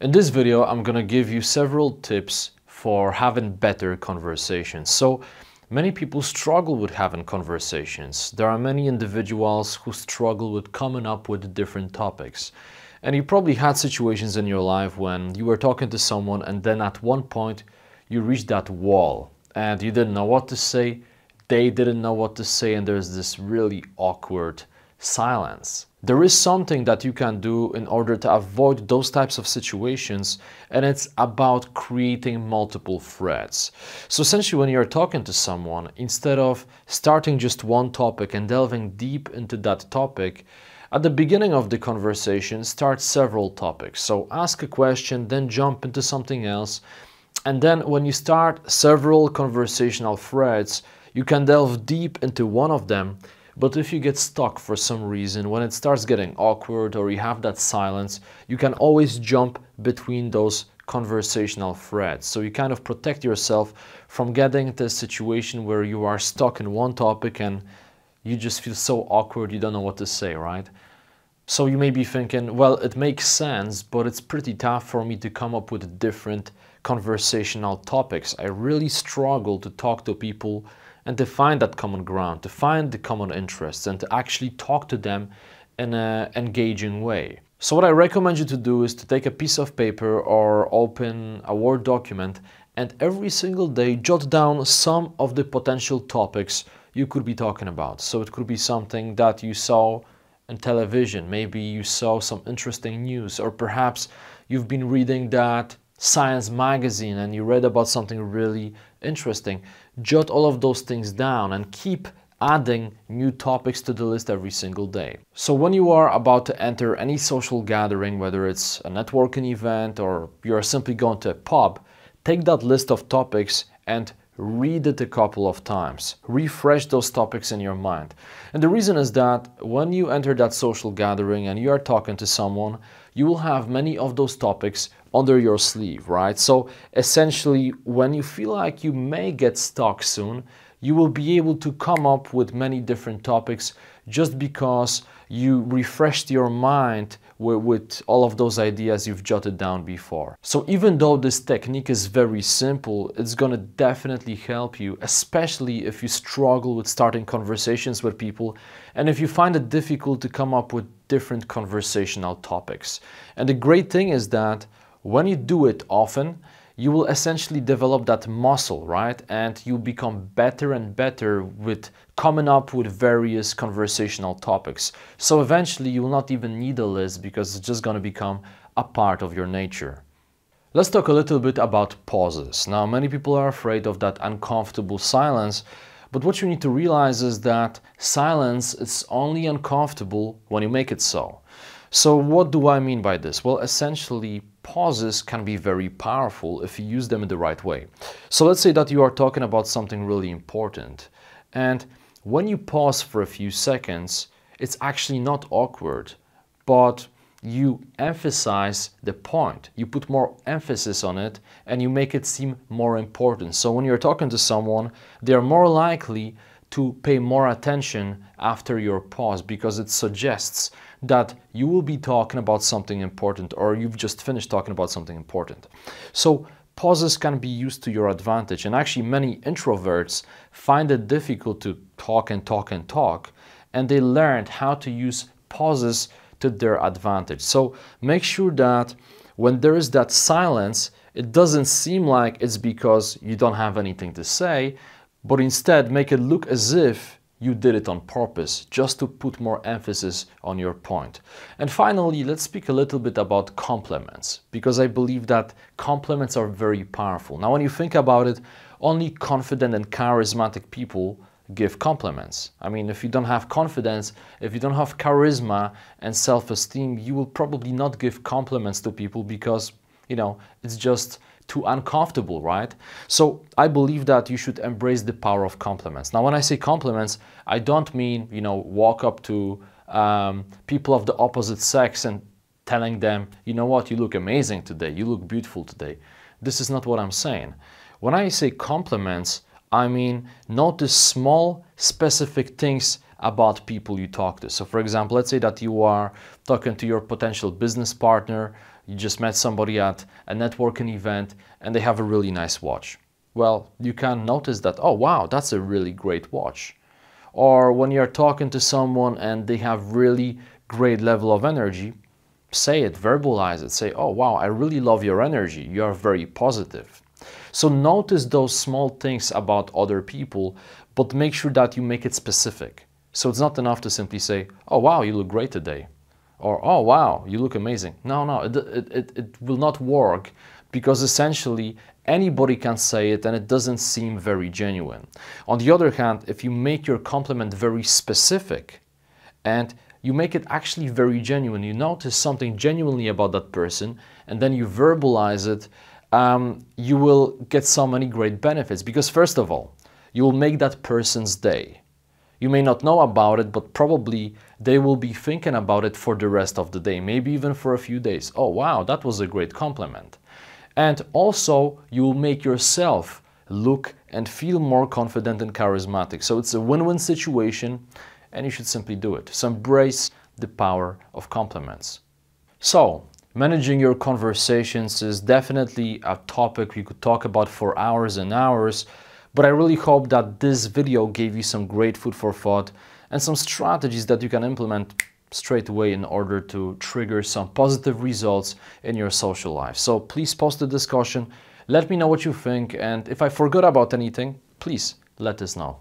In this video, I'm gonna give you several tips for having better conversations. So many people struggle with having conversations. There are many individuals who struggle with coming up with different topics. And you probably had situations in your life when you were talking to someone and then at one point you reached that wall and you didn't know what to say, they didn't know what to say, and there's this really awkward silence. There is something that you can do in order to avoid those types of situations, and it's about creating multiple threads. So essentially, when you're talking to someone, instead of starting just one topic and delving deep into that topic, at the beginning of the conversation, start several topics. So ask a question, then jump into something else, and then when you start several conversational threads, you can delve deep into one of them. But if you get stuck for some reason, when it starts getting awkward or you have that silence, you can always jump between those conversational threads. So you kind of protect yourself from getting into a situation where you are stuck in one topic and you just feel so awkward, you don't know what to say, right? So you may be thinking, well, it makes sense, but it's pretty tough for me to come up with different conversational topics. I really struggle to talk to people and to find that common ground, to find the common interests, and to actually talk to them in an engaging way. So what I recommend you to do is to take a piece of paper or open a Word document and every single day jot down some of the potential topics you could be talking about. So it could be something that you saw on television, maybe you saw some interesting news, or perhaps you've been reading that science magazine and you read about something really interesting. Jot all of those things down and keep adding new topics to the list every single day. So when you are about to enter any social gathering, whether it's a networking event or you're simply going to a pub, take that list of topics and read it a couple of times. Refresh those topics in your mind. And the reason is that when you enter that social gathering and you are talking to someone, you will have many of those topics under your sleeve, right? So essentially, when you feel like you may get stuck soon, you will be able to come up with many different topics just because you refreshed your mind with all of those ideas you've jotted down before. So even though this technique is very simple, it's gonna definitely help you, especially if you struggle with starting conversations with people and if you find it difficult to come up with different conversational topics. And the great thing is that when you do it often, you will essentially develop that muscle, right? And you become better and better with coming up with various conversational topics. So eventually you will not even need a list because it's just going to become a part of your nature. Let's talk a little bit about pauses. Now, many people are afraid of that uncomfortable silence, but what you need to realize is that silence is only uncomfortable when you make it so. So what do I mean by this? Well, essentially, pauses can be very powerful if you use them in the right way. So let's say that you are talking about something really important, and when you pause for a few seconds, it's actually not awkward, but you emphasize the point. You put more emphasis on it and you make it seem more important. So when you're talking to someone, they are more likely to pay more attention after your pause because it suggests that you will be talking about something important or you've just finished talking about something important. So pauses can be used to your advantage, and actually many introverts find it difficult to talk and talk and talk, and they learned how to use pauses to their advantage. So make sure that when there is that silence, it doesn't seem like it's because you don't have anything to say, but instead make it look as if you did it on purpose, just to put more emphasis on your point. And finally, let's speak a little bit about compliments, because I believe that compliments are very powerful. Now, when you think about it, only confident and charismatic people give compliments. I mean, if you don't have confidence, if you don't have charisma and self-esteem, you will probably not give compliments to people because, you know, it's just too uncomfortable, right? So I believe that you should embrace the power of compliments. Now, when I say compliments, I don't mean, you know, walk up to people of the opposite sex and telling them, you know what, you look amazing today, you look beautiful today. This is not what I'm saying. When I say compliments, I mean notice small, specific things about people you talk to. So for example, let's say that you are talking to your potential business partner, you just met somebody at a networking event and they have a really nice watch. Well, you can notice that, oh wow, that's a really great watch. Or when you're talking to someone and they have really great level of energy, say it, verbalize it, say, oh wow, I really love your energy, you are very positive. So notice those small things about other people, but make sure that you make it specific. So it's not enough to simply say, oh wow, you look great today. Or, oh wow, you look amazing. No, it will not work, because essentially anybody can say it and it doesn't seem very genuine. On the other hand, if you make your compliment very specific and you make it actually very genuine, you notice something genuinely about that person, and then you verbalize it, you will get so many great benefits. Because first of all, you will make that person's day. You may not know about it, but probably they will be thinking about it for the rest of the day, maybe even for a few days. Oh wow, that was a great compliment. And also, you will make yourself look and feel more confident and charismatic. So it's a win-win situation, and you should simply do it. So embrace the power of compliments. So, managing your conversations is definitely a topic we could talk about for hours and hours, but I really hope that this video gave you some great food for thought and some strategies that you can implement straight away in order to trigger some positive results in your social life. So please post the discussion, let me know what you think, and if I forgot about anything, please let us know.